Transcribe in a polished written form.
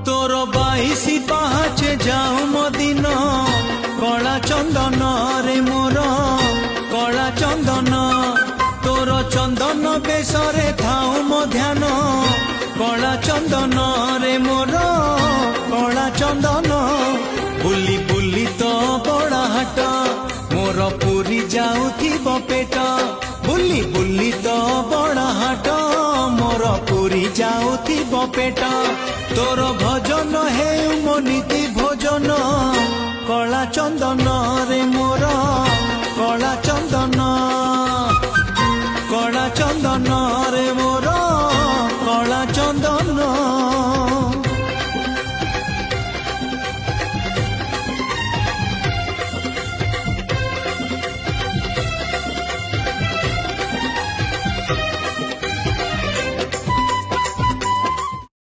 तोर 22 पाहाचे जाऊ मदिन कला चंदन रे मोर कला चंदन तोर चंदन बेसरे थाऊ मो ध्यान कला चंदन रे मोर कला चंदन बुली बुली तो बड़ा हाट मोर पूरी जाऊथिबो पेट बुली बुली तो बड़ा हाट मोर पूरी जाऊथिबो पेट तोर भजन हे मो नीति भोजन कला चंदन रे